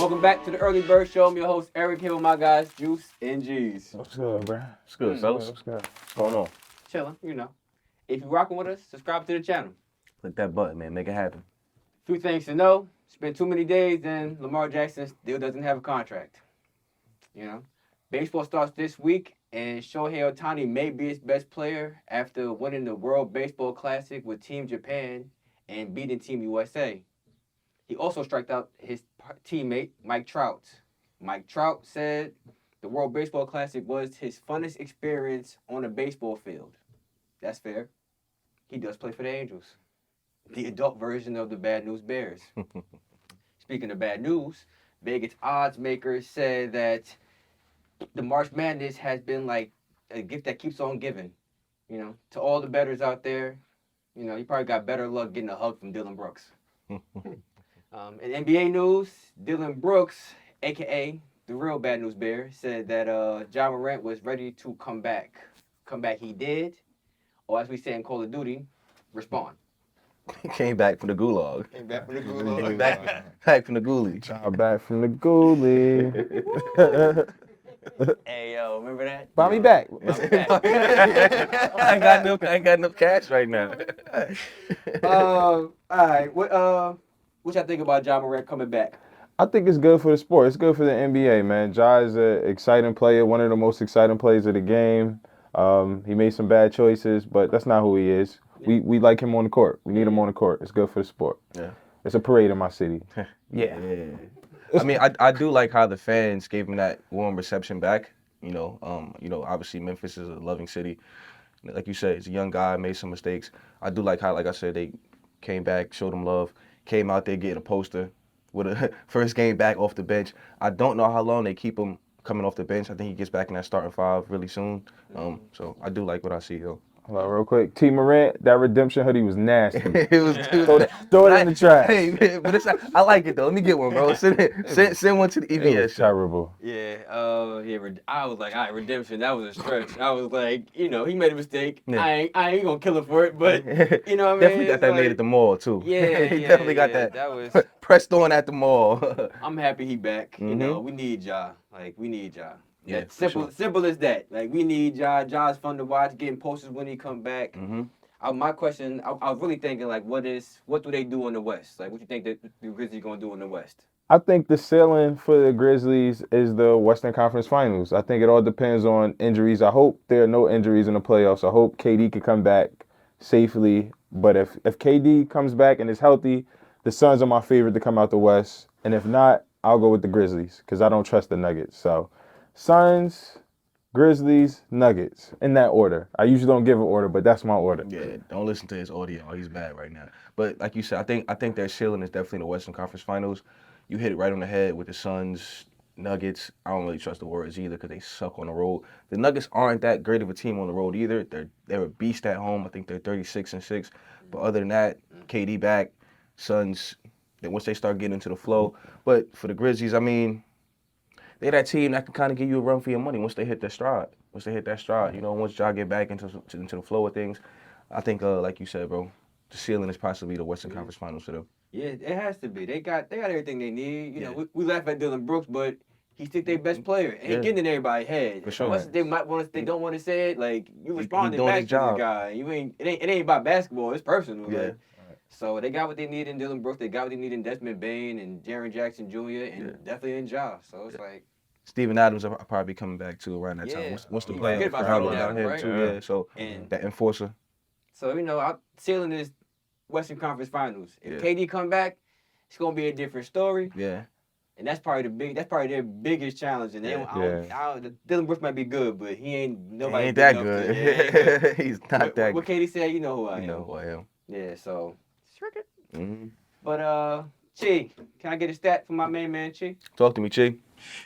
Welcome back to the Early Bird Show. I'm your host, Eric, here with my guys, Juice and G's. What's good, bro? What's good, fellas? What's good? What's going on? Chilling, If you're rocking with us, subscribe to the channel. Click that button, man. Make it happen. Few things to know. It's been too many days, and Lamar Jackson still doesn't have a contract. Baseball starts this week, and Shohei Ohtani may be his best player after winning the World Baseball Classic with Team Japan and beating Team USA. He also struck out his teammate, Mike Trout. Mike Trout said the World Baseball Classic was his funnest experience on a baseball field. That's fair. He does play for the Angels, the adult version of the Bad News Bears. Speaking of bad news, Vegas odds makers said that the March Madness has been like a gift that keeps on giving. To all the bettors out there, you probably got better luck getting a hug from Dylan Brooks. In NBA news, Dylan Brooks, a.k.a. the real Bad News Bear, said that Ja Morant was ready to come back. Come back he did, or as we say in Call of Duty, respond. Came back from the Gulag. Came back from the Gulag. Back from the Ghoulie. Child back from the Ghoulie. Hey, yo, remember that? Buy me back. I ain't got no cash right now. All right. What y'all think about Ja Morant coming back? I think it's good for the sport. It's good for the NBA, man. Ja is an exciting player, one of the most exciting players of the game. He made some bad choices, but that's not who he is. We like him on the court. We need him on the court. It's good for the sport. Yeah. It's a parade in my city. Yeah. I mean, I do like how the fans gave him that warm reception back. Obviously Memphis is a loving city. Like you said, he's a young guy, made some mistakes. I do like how, like I said, they came back, showed him love, came out there getting a poster with a first game back off the bench. I don't know how long they keep him coming off the bench. I think he gets back in that starting five really soon. So I do like what I see, yo. Hold on, real quick. T. Morant, that redemption hoodie was nasty. It was throw it in the trash. Hey, man, but I like it though. Let me get one, bro. Send one to the It EBS. was terrible. Yeah, I was like, all right, redemption, that was a stretch. I was like, he made a mistake. Yeah. I ain't gonna kill him for it, but, you know what I mean? Definitely got It's that like, made at the mall, too. Yeah, He definitely got that. That was... pressed on at the mall. I'm happy he back. Mhm. We need Ja. We need Ja. Yeah, That's for simple as that. We need Ja. Ja's fun to watch, getting posters when he come back. Mm-hmm. My question, I was really thinking, what do they do in the West? What you think that the Grizzlies gonna do in the West? I think the ceiling for the Grizzlies is the Western Conference Finals. I think it all depends on injuries. I hope there are no injuries in the playoffs. I hope KD can come back safely. But if KD comes back and is healthy, the Suns are my favorite to come out the West. And if not, I'll go with the Grizzlies because I don't trust the Nuggets. So Suns, Grizzlies, Nuggets, in that order. I usually don't give an order, but that's my order. Yeah, don't listen to his audio. He's bad right now. But like you said, I think their ceiling is definitely the Western Conference Finals. You hit it right on the head with the Suns, Nuggets. I don't really trust the Warriors either because they suck on the road. The Nuggets aren't that great of a team on the road either. They're a beast at home. I think they're 36-6. But other than that, KD back, Suns. Then once they start getting into the flow. But for the Grizzlies, I mean, they're that team that can kind of give you a run for your money once they hit their stride. Once Ja get back into the flow of things, I think, like you said, bro, the ceiling is possibly the Western Conference Finals for them. Yeah, it has to be. They got everything they need. We laugh at Dylan Brooks, but he's still their best player, and he getting in everybody's head. For sure. Unless they don't want to say it, you responded doing back his to this job. guy. It ain't about basketball. It's personal. Yeah. So they got what they need in Dylan Brooks. They got what they need in Desmond Bain and Jaren Jackson Jr. and definitely in Ja. So it's Steven Adams will probably be coming back too around that time. Once the playoffs forget about are Steven down Adams, here right? too, yeah. So And that enforcer. so our ceiling is Western Conference Finals. If KD come back, it's gonna be a different story. Yeah. And that's probably their biggest challenge. And Dylan Brooks might be good, but he ain't nobody. He ain't that good. He's not that what good. KD said, you know who I am. You know who I am. Yeah, so circuit. Mm-hmm. But Chi, can I get a stat from my main man, Chi? Talk to me, Chi.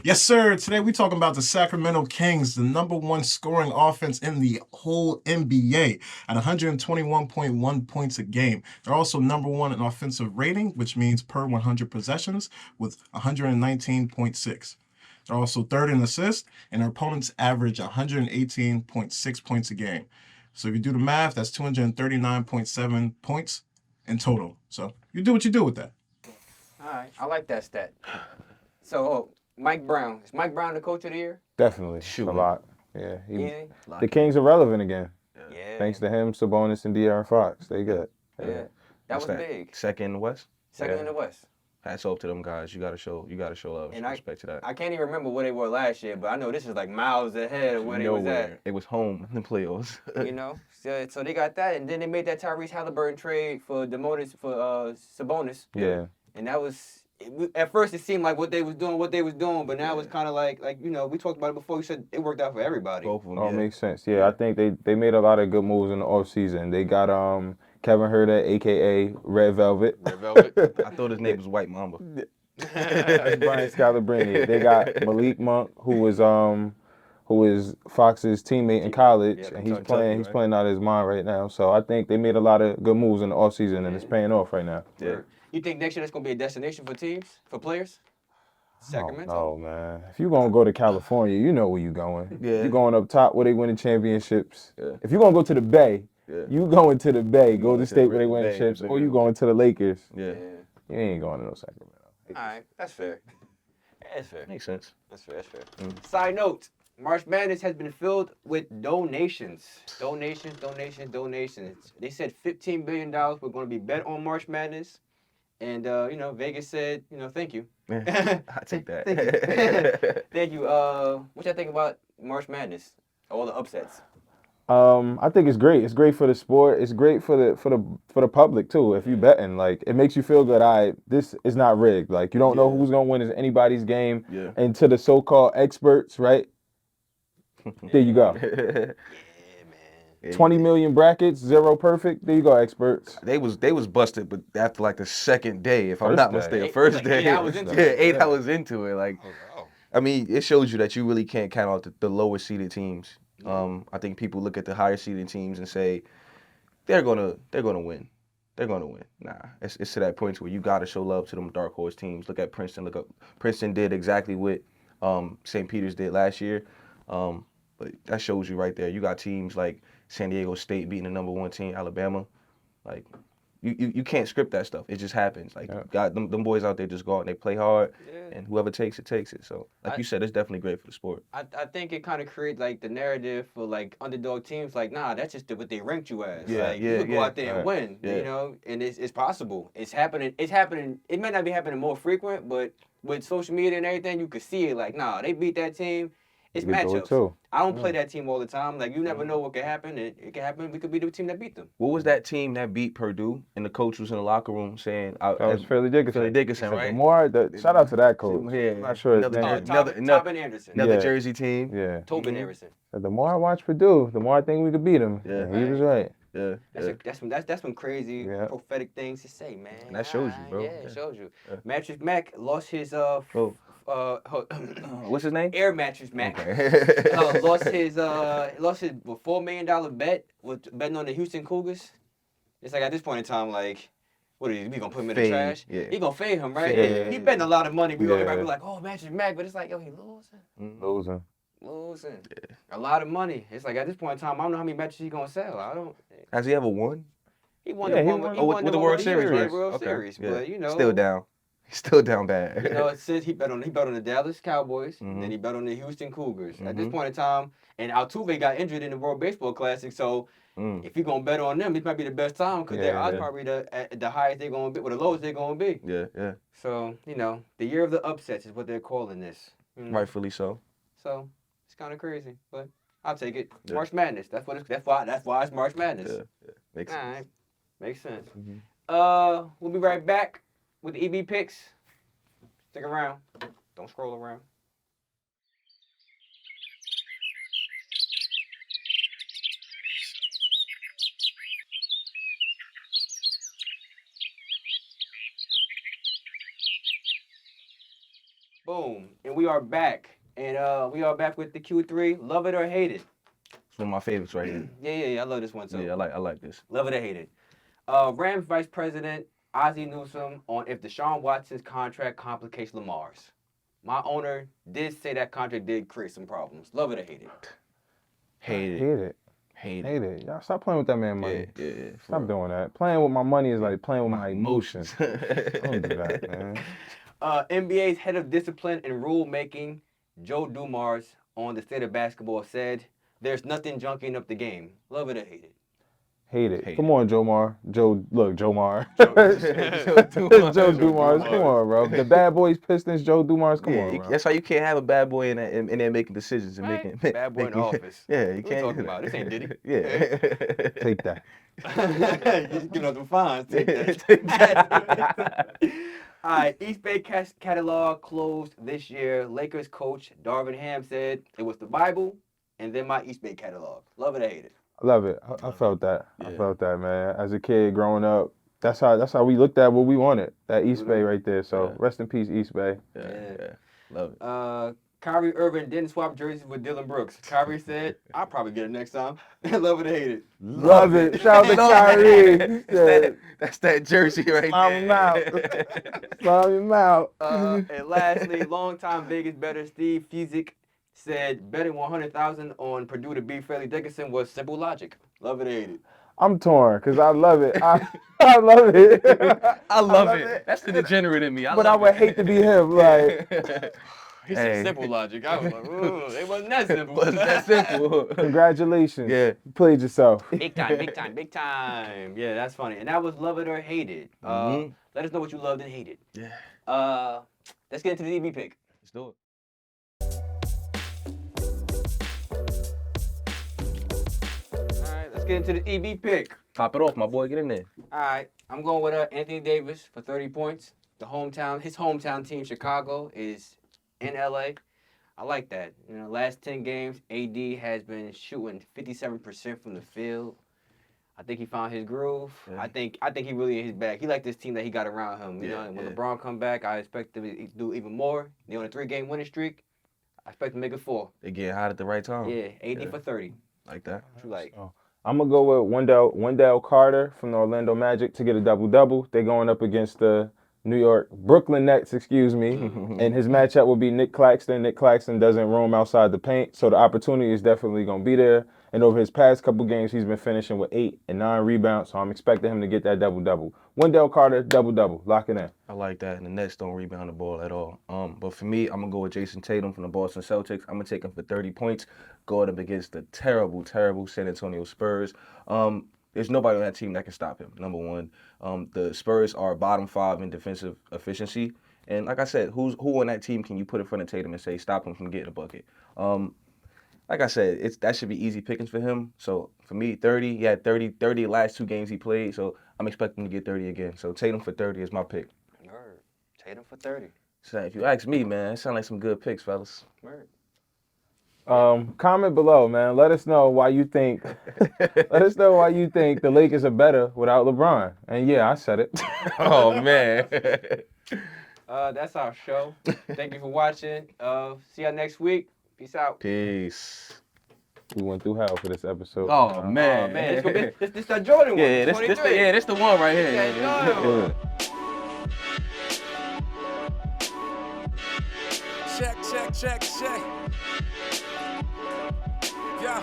Yes, sir. Today we're talking about the Sacramento Kings, the number one scoring offense in the whole NBA at 121.1 points a game. They're also number one in offensive rating, which means per 100 possessions, with 119.6. They're also third in assists, and their opponents average 118.6 points a game. So if you do the math, that's 239.7 points in total. So you do what you do with that. All right, I like that stat. So, Mike Brown. Is Mike Brown the coach of the year? Definitely. Shoot. A lot. Yeah. Easy. The Kings are relevant again. Yeah. Thanks to him, Sabonis, and De'Aaron Fox. They good. Yeah. That What's was big. Second in the West. Second Yeah. in the West. Hats off to them guys. You gotta show love And and respect to that. I can't even remember where they were last year, but I know this is like miles ahead of where they was at. It was home in the playoffs. You know, so they got that, and then they made that Tyrese Halliburton trade for Sabonis. Yeah. And that was at first it seemed like what they was doing, but now it's kind of like we talked about it before. You said it worked out for everybody. Both of them. Oh, yeah. makes sense. Yeah, I think they made a lot of good moves in the offseason. They got Kevin Herter, aka Red Velvet. Red Velvet. I thought his name was White Mamba. That's Brian Scalabrine. They got Malik Monk, who is Fox's teammate in college, Yeah, and he's Kentucky, playing out of his mind right now. So I think they made a lot of good moves in the offseason, and it's paying off right now. Yeah. You think next year that's gonna be a destination for teams, for players? Sacramento. Oh man, if you gonna go to California, you know where you going. Yeah. You going up top where they winning championships. Yeah. If you gonna go to the Bay, Yeah. you going to the Bay, going Golden to State the where they Bay, winning chips, or you yeah. going to the Lakers. Yeah. You ain't going to no Sacramento. All right, that's fair. That's fair. Makes sense. That's fair. Side note: March Madness has been filled with donations. Donations. They said $15 billion were going to be bet on March Madness, and Vegas said, thank you. Yeah. I take that. Thank you. What y'all think about March Madness? All the upsets. I think it's great. It's great for the sport. It's great for the public too. If you betting, like, it makes you feel good. This is not rigged. Like, you don't know who's gonna win. It's anybody's game. Yeah. And to the so-called experts, right? There you go. Yeah, man. 20 million brackets, 0 perfect. There you go, experts. They was busted, but after like the second day, if I'm First not day. mistaken, Like first day. 8 hours into yeah, it. 8 hours into it. Like, I mean, it shows you that you really can't count out the lower seeded teams. I think people look at the higher seeded teams and say they're gonna win. They're gonna win. Nah, it's to that point where you gotta show love to them dark horse teams. Look at Princeton. Princeton did exactly what St. Peter's did last year. But that shows you right there. You got teams like San Diego State beating the number 1 team, Alabama. Like, you can't script that stuff. It just happens. Like, God, them boys out there just go out and they play hard, and whoever takes it, takes it. So, like you said, it's definitely great for the sport. I think it kind of creates like the narrative for like underdog teams. Like, nah, that's just what they ranked you as. Yeah, like, yeah, you could go yeah. out there and win. Yeah. And it's possible. It's happening. It's happening. It may not be happening more frequent, but with social media and everything, you could see it. Like, nah, they beat that team. It's You can do it matchups. too. I don't play that team all the time. Like, you never know what could happen. It could happen. We could be the team that beat them. What was that team that beat Purdue? And the coach was in the locker room saying, That was Fairleigh Dickinson. Fairleigh Dickinson, right? Shout out to that coach. Yeah. I'm not sure his Another name. team. Tobin Anderson. Another Yeah. Jersey team. Yeah. Tobin Mhm. Anderson. The more I watch Purdue, the more I think we could beat him. Yeah. And he was right. Yeah. That's some crazy Yeah. prophetic things to say, man. And that shows you, bro. Yeah, it Yeah. shows you. Yeah. Mattress Mac lost his What's his name? Air Mattress Mac. Okay. lost his $4 million bet with betting on the Houston Cougars. It's like at this point in time, like, what are you? We gonna put him in the Fade, trash? yeah. He gonna fade him, right? Fade. He betting a lot of money. Everybody Yeah. be like, oh, Mattress Mac, but it's like, yo, he losing. Losing. A lot of money. It's like at this point in time, I don't know how many matches he gonna sell. I don't. Has he ever won? He won Yeah, the he one. won- He Oh, won with the one World with Series, the right? World Okay, Series, yeah. but Still down. He's still down bad. It says he bet on the Dallas Cowboys, Mhm. then he bet on the Houston Cougars. At Mm-hmm. this point in time, and Altuve got injured in the World Baseball Classic, so if you're gonna bet on them, this might be the best time because their odds probably the highest they're gonna be, or the lowest they're gonna be. Yeah. So the year of the upsets is what they're calling this. you know? Rightfully so. So it's kind of crazy, but I'll take it. Yeah. March Madness. That's why it's March Madness. Yeah. Makes All sense. right, makes sense. Mhm. We'll be right back with the EB picks. Stick around. Don't scroll around. Boom, and we are back, and we are back with the Q3. Love it or hate it? It's one of my favorites right here. Yeah. I love this one too. Yeah, I like this. Love it or hate it. Rams Vice President Ozzie Newsome on if Deshaun Watson's contract complicates Lamar's. My owner did say that contract did create some problems. Love it or hate it. Hate Hate it. it. Hate it. Hate it. Y'all stop playing with that man money. Yeah. Stop doing that. Playing with my money is like playing with my emotions. Don't do that, man. NBA's head of discipline and rule making, Joe Dumars, on the state of basketball said, "There's nothing junking up the game. Love it or hate it." Hate it. Hate Come it. on, Jomar. Jomar. Dumars. Joe Dumars. Come on, bro. The Bad Boys Pistons, Joe Dumars. Come on, bro. That's why you can't have a bad boy in there making decisions and Right. making Bad boy in the making- office. Yeah, you What we can't. talking do about? that. This ain't Diddy. Yeah. Take that. Just giving up the fines. Take that. Take that. All right, East Bay catalog closed this year. Lakers coach Darvin Ham said it was the Bible and then my East Bay catalog. Love it or hate it. I love it. I felt that. I Yeah. felt that, man. As a kid growing up, that's how we looked at what we wanted. That East Bay right there. So Yeah. rest in peace, East Bay. Yeah. Love it. Kyrie Irving didn't swap jerseys with Dylan Brooks. Kyrie said, "I'll probably get it next time." Love it or hate it. Love it. Shout out to Kyrie. Yeah. That's that jersey right Slime there. him out. Slime him out. And lastly, longtime Vegas bettor Steve Fezzik said betting 100,000 on Purdue to beat Fairleigh Dickinson was simple logic. Love it or hate it. I'm torn because I love it. I love it. I love it. That's the degenerate in me. But I would hate to be him. Like, He said Hey. simple logic. I was like, ooh, it wasn't that simple. Wasn't that simple. congratulations. Yeah. You played yourself. Big time, big time, big time. Yeah, that's funny. And that was love it or hate it. Mhm. Let us know what you loved and hated. Yeah. Let's get into the EB pick. Let's do it. All right, let's get into the EB pick. Top it off, my boy. Get in there. All right, I'm going with Anthony Davis for 30 points. His hometown team, Chicago, is in LA. I like that. You know, last 10 games, AD has been shooting 57% from the field. I think he found his groove. Yeah. I think he really in his bag. He like this team that he got around him. You know, Yeah, and when yeah. LeBron come back, I expect him to do even more. They're on a 3-game winning streak. I expect him to make it 4. They getting hot at the right time. Yeah, AD Yeah. for 30. Like that. What you like? I'm gonna go with Wendell Carter from the Orlando Magic to get a double-double. They're going up against the Brooklyn Nets, excuse me. And his matchup will be Nick Claxton. Nick Claxton doesn't roam outside the paint, so the opportunity is definitely gonna be there. And over his past couple games, he's been finishing with 8 and 9 rebounds, so I'm expecting him to get that double-double. Wendell Carter, double-double. Lock it in. I like that. And the Nets don't rebound the ball at all. But for me, I'm going to go with Jason Tatum from the Boston Celtics. I'm going to take him for 30 points, going up against the terrible, terrible San Antonio Spurs. There's nobody on that team that can stop him, number one. The Spurs are bottom 5 in defensive efficiency. And like I said, who on that team can you put in front of Tatum and say, stop him from getting a bucket? Like I said, that should be easy pickings for him. So for me, 30, he had 30 the last 2 games he played. So I'm expecting him to get 30 again. So Tatum for 30 is my pick. Word. Tatum for 30. So if you ask me, man, it sounds like some good picks, fellas. Word. Comment below, man. Let us know why you think. Let us know why you think the Lakers are better without LeBron. And yeah, I said it. Oh, man. That's our show. Thank you for watching. See y'all next week. Peace out. Peace. We went through hell for this episode. Oh, man. Oh, man. This that Jordan one. Yeah, this 23. this the one right here. Yeah, Yeah.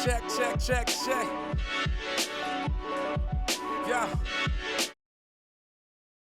Check. Yeah. Check. Yeah.